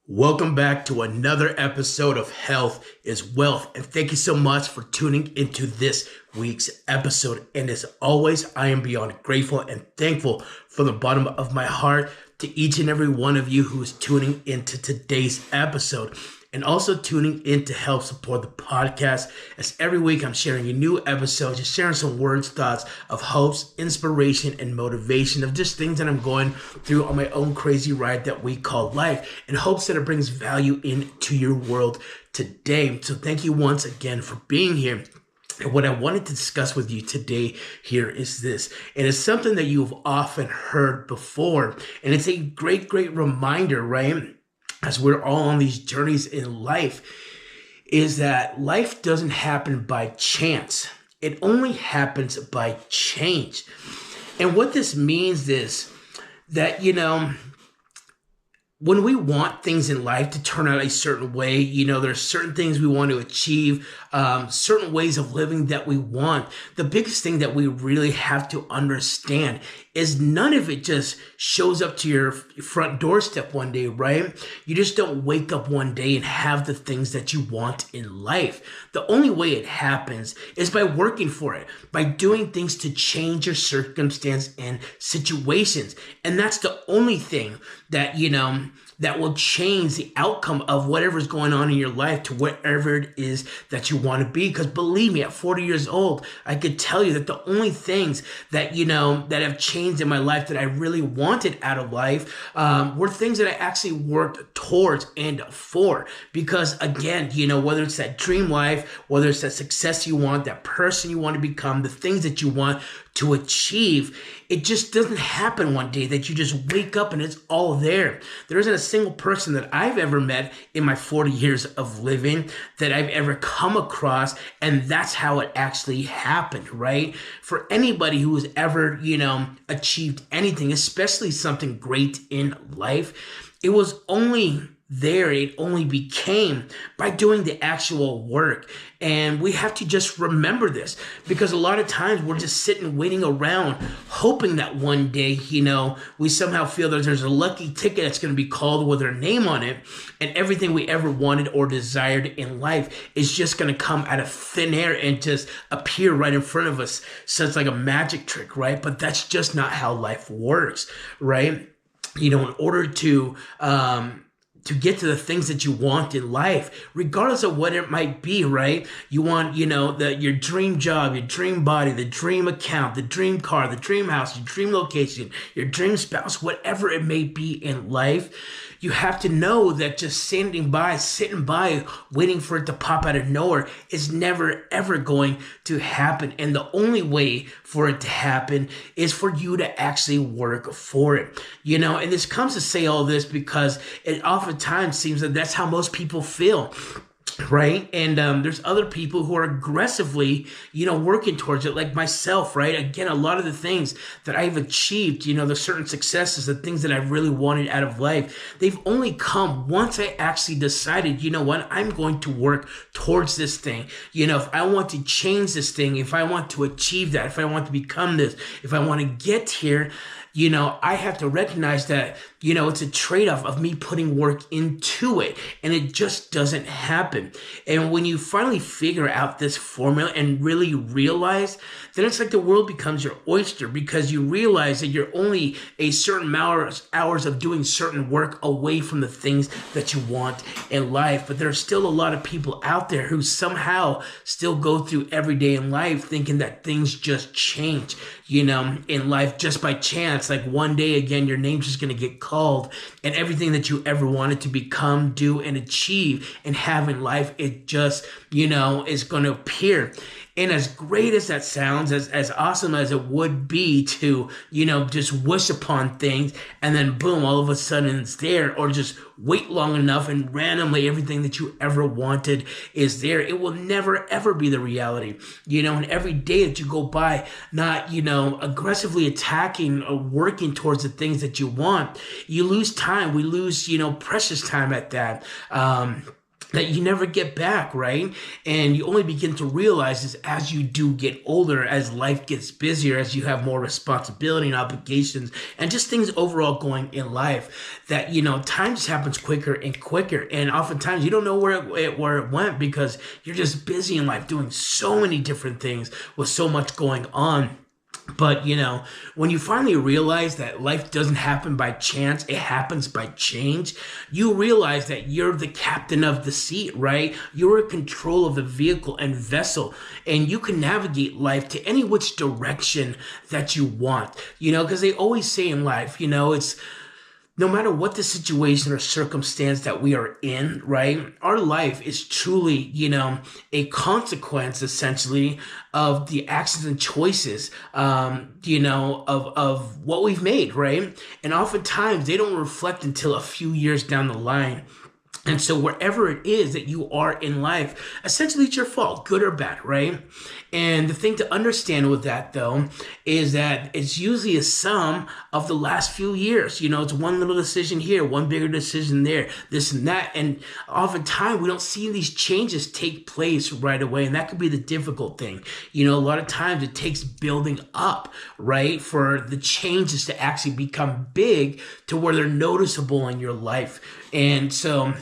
Welcome back to another episode of Health is Wealth, and thank you so much for tuning into this week's episode. And as always, I am beyond grateful and thankful from the bottom of my heart to each and every one of you who is tuning into today's episode and also tuning in to help support the podcast. As every week I'm sharing a new episode, just sharing some words, thoughts of hopes, inspiration, and motivation of just things that I'm going through on my own crazy ride that we call life, in hopes that it brings value into your world today. So thank you once again for being here. And what I wanted to discuss with you today here is this. And it's something that you've often heard before. And it's a great reminder, right? As we're all on these journeys in life, is that life doesn't happen by chance. It only happens by change. And what this means is that, when we want things in life to turn out a certain way, there's certain things we want to achieve, certain ways of living that we want. The biggest thing that we really have to understand is none of it just shows up to your front doorstep one day, right? You just don't wake up one day and have the things that you want in life. The only way it happens is by working for it, by doing things to change your circumstance and situations. And that's the only thing that, that will change the outcome of whatever's going on in your life to whatever it is that you want to be. Because believe me, at 40 years old, I could tell you that the only things that, that have changed in my life that I really wanted out of life were things that I actually worked towards and for. Because again, whether it's that dream life, whether it's that success you want, that person you want to become, the things that you want to achieve, it just doesn't happen one day that you just wake up and it's all there. There isn't a single person that I've ever met in my 40 years of living that I've ever come across, and that's how it actually happened, right? For anybody who has ever, achieved anything, especially something great in life, it was only there, it only became by doing the actual work. And we have to just remember this, because a lot of times we're just sitting waiting around hoping that one day, we somehow feel that there's a lucky ticket that's going to be called with our name on it, and everything we ever wanted or desired in life is just going to come out of thin air and just appear right in front of us. So it's like a magic trick, right? But that's just not how life works, right? In order to get to the things that you want in life, regardless of what it might be, right? You want, your dream job, your dream body, the dream account, the dream car, the dream house, your dream location, your dream spouse, whatever it may be in life. You have to know that just sitting by, waiting for it to pop out of nowhere is never, ever going to happen. And the only way for it to happen is for you to actually work for it. And this comes to say all this because it oftentimes seems that that's how most people feel. Right. And there's other people who are aggressively, working towards it, like myself. Right. Again, a lot of the things that I've achieved, the certain successes, the things that I really wanted out of life, they've only come once I actually decided, I'm going to work towards this thing. If I want to change this thing, if I want to achieve that, if I want to become this, if I want to get here, I have to recognize that, it's a trade-off of me putting work into it, and it just doesn't happen. And when you finally figure out this formula and really realize, then it's like the world becomes your oyster, because you realize that you're only a certain hours of doing certain work away from the things that you want in life. But there's still a lot of people out there who somehow still go through every day in life thinking that things just change, in life just by chance. Like one day, again, your name's just going to get called, and everything that you ever wanted to become, do, and achieve and have in life, it just, is going to appear. And as great as that sounds, as awesome as it would be to, just wish upon things and then boom, all of a sudden it's there, or just wait long enough and randomly everything that you ever wanted is there, it will never, ever be the reality. And every day that you go by not, aggressively attacking or working towards the things that you want, you lose time. We lose, precious time at that. that you never get back, right? And you only begin to realize this as you do get older, as life gets busier, as you have more responsibility and obligations, and just things overall going in life, that, time just happens quicker and quicker. And oftentimes you don't know where it went, because you're just busy in life doing so many different things with so much going on. But, when you finally realize that life doesn't happen by chance, it happens by change, you realize that you're the captain of the seat, right? You're in control of the vehicle and vessel, and you can navigate life to any which direction that you want, because they always say in life, it's no matter what the situation or circumstance that we are in, right? Our life is truly, a consequence essentially of the actions and choices, of what we've made, right? And oftentimes they don't reflect until a few years down the line. And so wherever it is that you are in life, essentially it's your fault, good or bad, right? And the thing to understand with that, though, is that it's usually a sum of the last few years. It's one little decision here, one bigger decision there, this and that. And oftentimes we don't see these changes take place right away. And that could be the difficult thing. A lot of times it takes building up, right, for the changes to actually become big to where they're noticeable in your life. And so,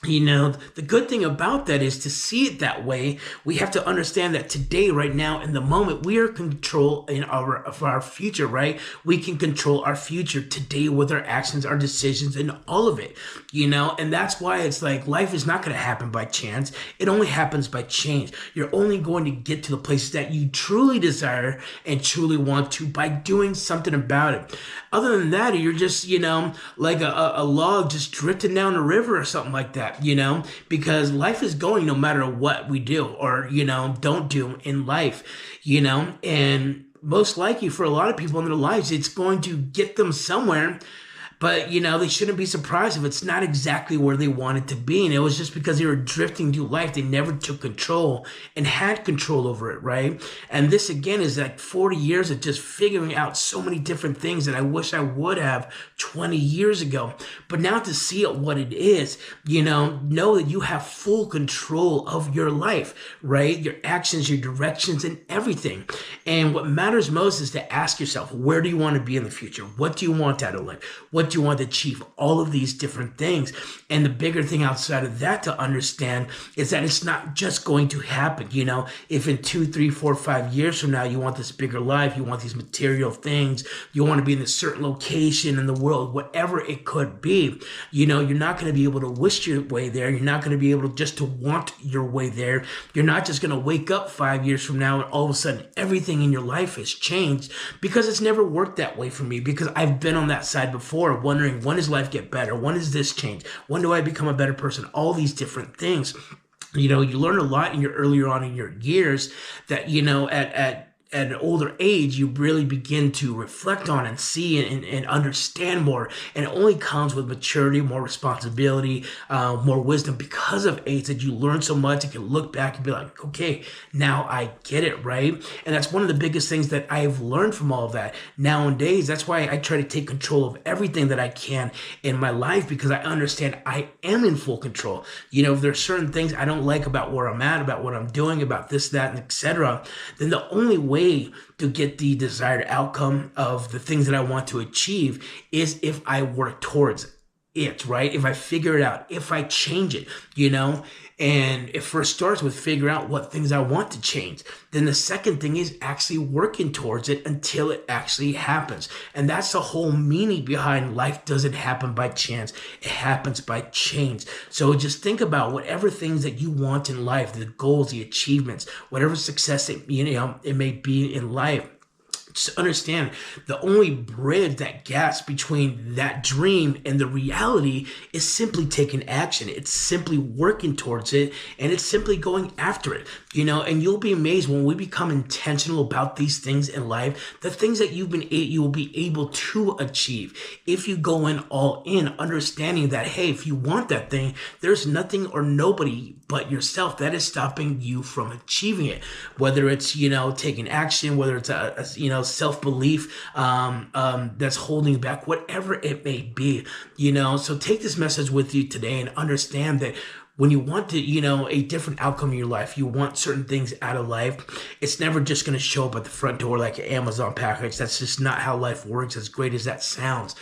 the good thing about that is to see it that way. We have to understand that today, right now, in the moment, we are control of our future, right? We can control our future today with our actions, our decisions, and all of it, and that's why it's like life is not going to happen by chance. It only happens by change. You're only going to get to the places that you truly desire and truly want to by doing something about it. Other than that, you're just, like a log just drifting down a river or something like that. Because life is going no matter what we do or, don't do in life, and most likely for a lot of people in their lives, it's going to get them somewhere. But, they shouldn't be surprised if it's not exactly where they wanted to be. And it was just because they were drifting through life. They never took control and had control over it, right? And this, again, is like 40 years of just figuring out so many different things that I wish I would have 20 years ago. But now to see it what it is, know that you have full control of your life, right? Your actions, your directions, and everything. And what matters most is to ask yourself, where do you want to be in the future? What do you want out of life? What do you want to achieve? All of these different things. And the bigger thing outside of that to understand is that it's not just going to happen. If in 2, 3, 4, 5 years from now, you want this bigger life, you want these material things, you want to be in a certain location in the world, whatever it could be, you're not going to be able to wish your way there. You're not going to be able to just to want your way there. You're not just going to wake up 5 years from now and all of a sudden everything in your life has changed, because it's never worked that way for me, because I've been on that side before, wondering, when does life get better? When does this change? When do I become a better person? All these different things. You learn a lot earlier on in your years that, at an older age, you really begin to reflect on and see and understand more. And it only comes with maturity, more responsibility, more wisdom because of age, that you learn so much. You can look back and be like, okay, now I get it, right? And that's one of the biggest things that I've learned from all of that. Nowadays, that's why I try to take control of everything that I can in my life, because I understand I am in full control. If there's certain things I don't like about where I'm at, about what I'm doing, about this, that, and etc., then the only way to get the desired outcome of the things that I want to achieve is if I work towards it, right? If I figure it out, if I change it, and it first starts with figure out what things I want to change. Then the second thing is actually working towards it until it actually happens. And that's the whole meaning behind life doesn't happen by chance. It happens by change. So just think about whatever things that you want in life, the goals, the achievements, whatever success it may be in life. Just understand, the only bridge that gaps between that dream and the reality is simply taking action. It's simply working towards it, and it's simply going after it, and you'll be amazed when we become intentional about these things in life, the things that you will be able to achieve if you go in all in, understanding that, hey, if you want that thing, there's nothing or nobody but yourself that is stopping you from achieving it. Whether it's, taking action, whether it's a self-belief that's holding you back, whatever it may be, So take this message with you today and understand that when you want to, a different outcome in your life, you want certain things out of life, it's never just going to show up at the front door like an Amazon package. That's just not how life works, as great as that sounds.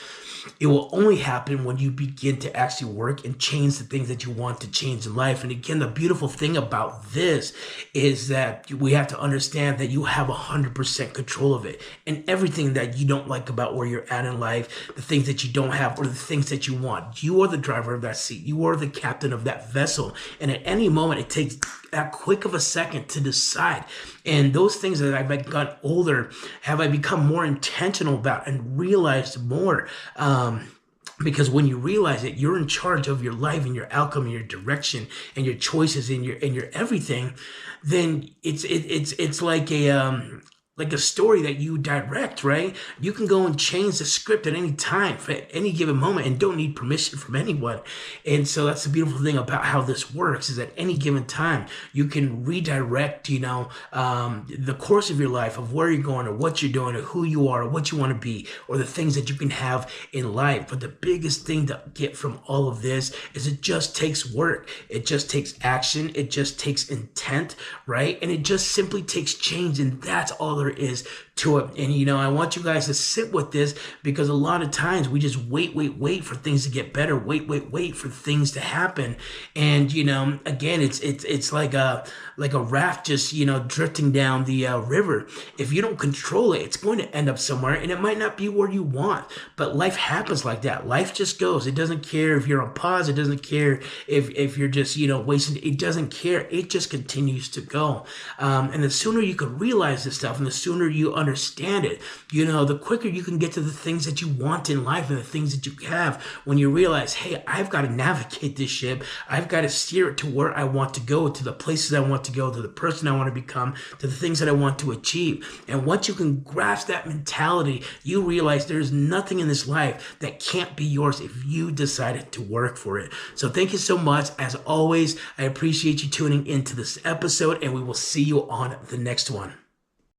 It will only happen when you begin to actually work and change the things that you want to change in life. And again, the beautiful thing about this is that we have to understand that you have 100% control of it. And everything that you don't like about where you're at in life, the things that you don't have, or the things that you want, you are the driver of that seat. You are the captain of that vessel. And at any moment, it takes that quick of a second to decide. And those things that I've gotten older, have I become more intentional about and realized more. Because when you realize that you're in charge of your life and your outcome and your direction and your choices and your everything, then it's like a story that you direct, right? You can go and change the script at any time, at any given moment, and don't need permission from anyone. And so that's the beautiful thing about how this works, is at any given time, you can redirect, the course of your life, of where you're going or what you're doing or who you are or what you want to be or the things that you can have in life. But the biggest thing to get from all of this is it just takes work. It just takes action. It just takes intent, right? And it just simply takes change. And that's all there is to it. And I want you guys to sit with this, because a lot of times we just wait for things to get better, wait for things to happen. And again, it's like a raft just drifting down the river. If you don't control it, it's going to end up somewhere, and it might not be where you want. But life happens like that. Life just goes. It doesn't care if you're on pause. It doesn't care if you're just wasting. It doesn't care. It just continues to go. And the sooner you can realize this stuff, and the sooner you understand it, the quicker you can get to the things that you want in life and the things that you have. When you realize, hey, I've got to navigate this ship. I've got to steer it to where I want to go, to the places I want to go, to the person I want to become, to the things that I want to achieve. And once you can grasp that mentality, you realize there's nothing in this life that can't be yours if you decided to work for it. So thank you so much. As always, I appreciate you tuning into this episode, and we will see you on the next one.